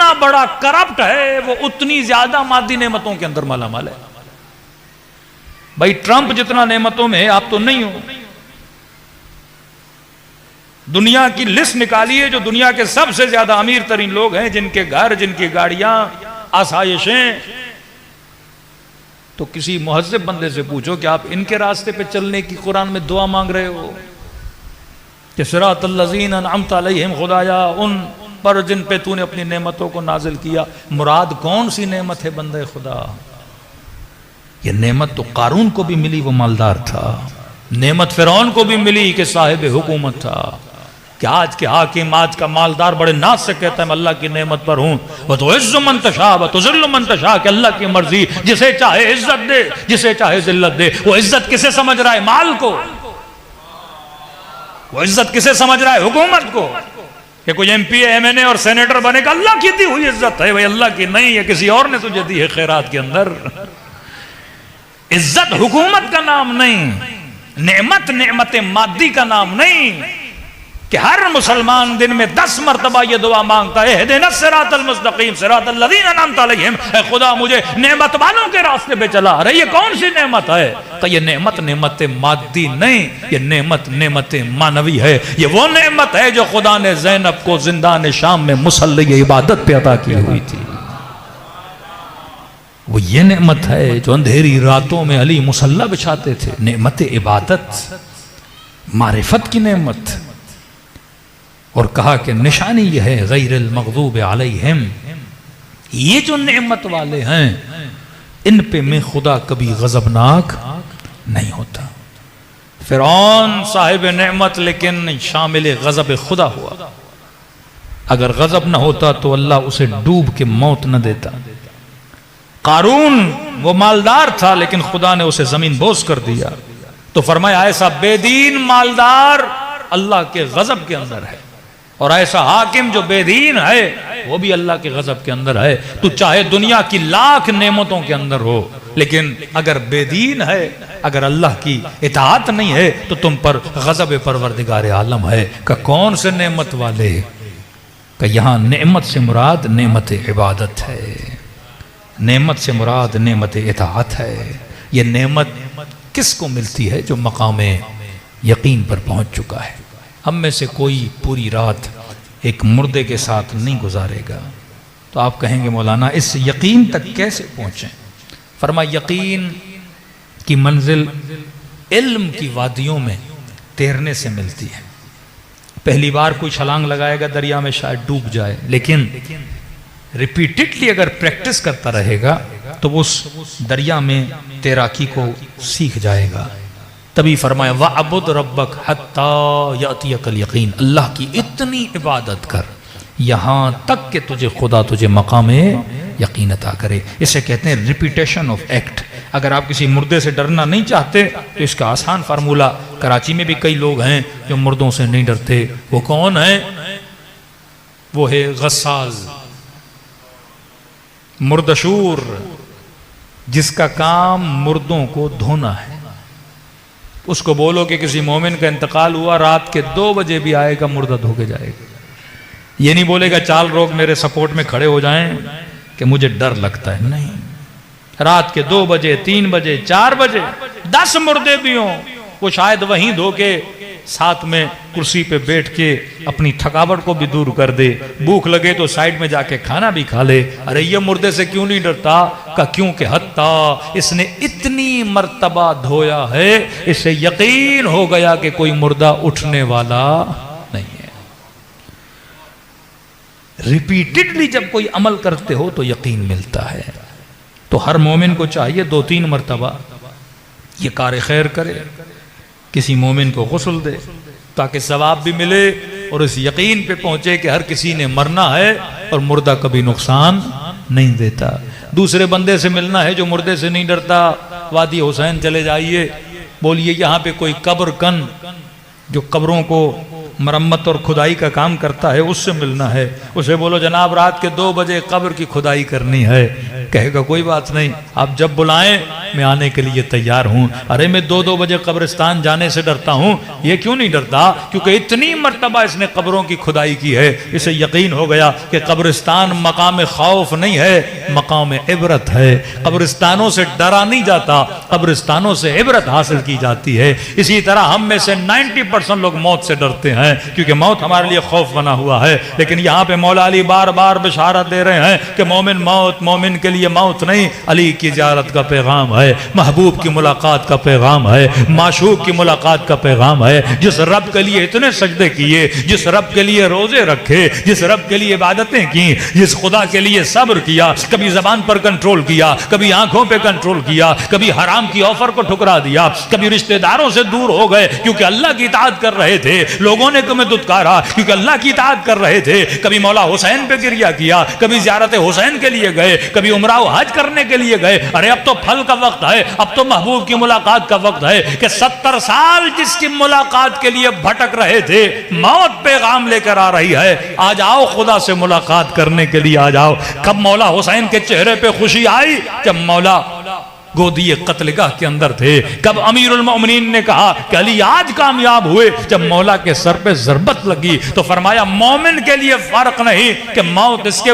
जितना बड़ा करप्ट है वो उतनी ज्यादा मादी नेमतों के अंदर मालामाल है। भाई ट्रंप जितना नेमतों में है आप तो नहीं हो। दुनिया की लिस्ट निकालिए जो दुनिया के सबसे ज्यादा अमीर तरीन लोग हैं, जिनके घर, जिनकी गाड़ियां, आसाइशें। तो किसी मुहज्जिब बंदे से पूछो कि आप इनके रास्ते पे चलने की कुरान में दुआ मांग रहे हो कि सिरातल लज़ीना अनअमता अलैहिम, खुदाया उन पर जिन पे तूने अपनी नेमतों को नाजिल किया। मुराद कौन सी नेमत है बंदे खुदा? ये नेमत तो कारून को भी मिली, वो मालदार था। नेमत फिरौन को भी मिली कि साहिब हुकूमत था। कि आज के हाकिम, आज का मालदार बड़े नाज से कहता है मैं अल्लाह की नेमत पर हूं। वो तो इज्जु मन तशा व तुज़िल्लु मन तशा, कि अल्लाह की मर्जी, जिसे चाहे इज्जत दे, जिसे चाहे जिल्लत दे। वो इज्जत किसे समझ रहा है? माल को। वो इज्जत किसे समझ रहा है? हुकूमत को। कि कोई एमपी, एमएनए और सेनेटर बनेगा, अल्लाह की दी हुई इज्जत है भाई, अल्लाह की नहीं है, किसी और ने तुझे दी है खैरात के अंदर। इज्जत हुकूमत का नाम नहीं, नेमत नेमत मादी का नाम नहीं। कि हर मुसलमान दिन में 10 मरतबा ये दुआ मांगता है, इहदिनस सिरातल मुस्तकीम सिरातल लज़ीना अनअमता अलैहिम, ऐ खुदा मुझे नेमत वालों के रास्ते पे चला। अरे ये कौन सी नेमत है? तो ये नेमत नेमत मादी नहीं, ये नेमत नेमत मानवी है। ये वो नेमत है जो खुदा ने ज़ैनब को जिंदान शाम में मुसल्ले इबादत पे अता की हुई थी। वो ये नेमत है जो अंधेरी रातों में अली मुसल्ला बिछाते थे। नेमत इबादत, मारिफत की नेमत। और कहा कि निशानी यह है गैरिल मग़ज़ूब अलैहिम, ये जो नेमत वाले हैं इन पे मैं खुदा कभी गजबनाक नहीं होता। फिरौन साहिब नेमत लेकिन शामिल गजब खुदा हुआ। अगर गजब न होता तो अल्लाह उसे डूब के मौत न देता। कारून वो मालदार था लेकिन खुदा ने उसे जमीन बोस कर दिया। तो फरमाया ऐसा बेदीन मालदार अल्लाह के गजब के अंदर है, और ऐसा हाकिम जो बेदीन है वो भी अल्लाह के गजब के अंदर है। तू चाहे दुनिया की लाख नेमतों के अंदर हो, लेकिन अगर बेदीन है, अगर अल्लाह की इताअत नहीं है तो तुम पर गजब परवरदिगार आलम है। का कौन से नेमत वाले? का यहाँ नेमत से मुराद नेमत इबादत है, नेमत से मुराद नेमत इताअत है। ये नेमत किसको मिलती है? जो मकाम यकीन पर पहुंच चुका है। हम में से कोई पूरी रात एक मुर्दे के साथ नहीं गुजारेगा। तो आप कहेंगे मौलाना इस यकीन तक कैसे पहुंचे? फरमा यकीन की मंजिल इल्म की वादियों में तैरने से मिलती है। पहली बार कोई छलांग लगाएगा दरिया में शायद डूब जाए, लेकिन रिपीटेडली अगर प्रैक्टिस करता रहेगा तो वो उस दरिया में तैराकी को सीख जाएगा। तभी फरमाया वअबुद रब्बक हत्ता यातियकल यकीन, अल्लाह की इतनी इबादत कर यहाँ तक कि तुझे खुदा तुझे मकामे यकीन अता करे। इसे कहते हैं रिपीटेशन ऑफ एक्ट। अगर आप किसी मुर्दे से डरना नहीं चाहते तो इसका आसान फार्मूला, कराची में भी कई लोग हैं जो मुर्दों से नहीं डरते। वो कौन है? वो है गस्साल, मुर्दशूर, जिसका काम मुर्दों को धोना है। उसको बोलो कि किसी मोमिन का इंतकाल हुआ, रात के 2 बजे भी आएगा, मुर्दा धो के जाएगा। ये नहीं बोलेगा 4 लोग मेरे सपोर्ट में खड़े हो जाएं कि मुझे डर लगता है। नहीं, रात के 2 बजे, 3 बजे, 4 बजे 10 मुर्दे भी हों, वो शायद वहीं धो के साथ में कुर्सी पे बैठ के अपनी थकावट को भी दूर कर दे। भूख लगे तो साइड में जाके खाना भी खा ले। अरे ये मुर्दे से क्यों नहीं डरता? का क्योंकि हत्ता इसने इतनी मर्तबा धोया है, इसे यकीन हो गया कि कोई मुर्दा उठने वाला नहीं है। रिपीटेडली जब कोई अमल करते हो तो यकीन मिलता है। तो हर मोमिन को चाहिए 2-3 मर्तबा ये कार खैर करे, किसी मोमिन को गुस्ल दे, ताकि सवाब भी मिले और इस यकीन पे पहुंचे कि हर किसी ने मरना है और मुर्दा कभी नुकसान नहीं देता। दूसरे बंदे से मिलना है जो मुर्दे से नहीं डरता, वादी हुसैन चले जाइए, बोलिए यहाँ पे कोई कब्र कन जो कब्रों को मरम्मत और खुदाई का काम करता है, उससे मिलना है। उसे बोलो जनाब रात के 2 बजे कब्र की खुदाई करनी है। कहेगा कोई बात नहीं, आप जब बुलाएं मैं आने के लिए तैयार हूं। अरे मैं 2-2 बजे कब्रिस्तान जाने से डरता हूं। ये क्यों नहीं डरता? क्योंकि इतनी मर्तबा इसने कब्रों की खुदाई की है, इसे यकीन हो गया कि कब्रिस्तान मकाम खौफ नहीं है, मकाम इबरत है। कब्रिस्तानों से डरा नहीं जाता, कब्रिस्तानों से इबरत हासिल की जाती है। इसी तरह हम में से 90% लोग मौत से डरते हैं, क्योंकि मौत हमारे लिए खौफ बना हुआ है। लेकिन यहाँ पे मौला अली बार बार बिशारत दे रहे हैं कि मोमिन मौत, मोमिन के लिए मौत नहीं, अली की ज़ियारत का पैगाम है, महबूब की मुलाकात का पैगाम है, माशूक की मुलाकात का पैगाम है। जिस रब के लिए इतने सजदे किए, जिस रब के लिए रोजे रखे, जिस रब के लिए इबादतें की, जिस खुदा के लिए सब्र किया, कभी जबान पर कंट्रोल किया, कभी आंखों पे कंट्रोल किया, कभी हराम की ऑफर को ठुकरा दिया, कभी रिश्तेदारों से दूर हो गए क्योंकि अल्लाह की इताअत कर रहे थे, लोगों ने तुम्हें दुत्कारा क्योंकि अल्लाह की इताअत कर रहे थे, कभी मौला हुसैन पे गिरिया किया, कभी ज़ियारत हुसैन के लिए गए, कभी उमरा हज करने के लिए गए। अरे अब तो फल का वक्त है, अब तो महबूब की मुलाकात का वक्त है कि 70 साल जिसकी मुलाकात के लिए भटक रहे थे, मौत पैगाम लेकर आ रही है, आ जाओ खुदा से मुलाकात करने के लिए आ जाओ। कब मौला हुसैन के चेहरे पे खुशी आई? जब मौला गोदी कत्लगाह के अंदर थे। कब अमीरुल मोमिनीन ने कहा कि अली आज कामयाब हुए? जब मौला के सर पे जरबत लगी तो फरमाया मोमिन के लिए फर्क नहीं कि मौत इसके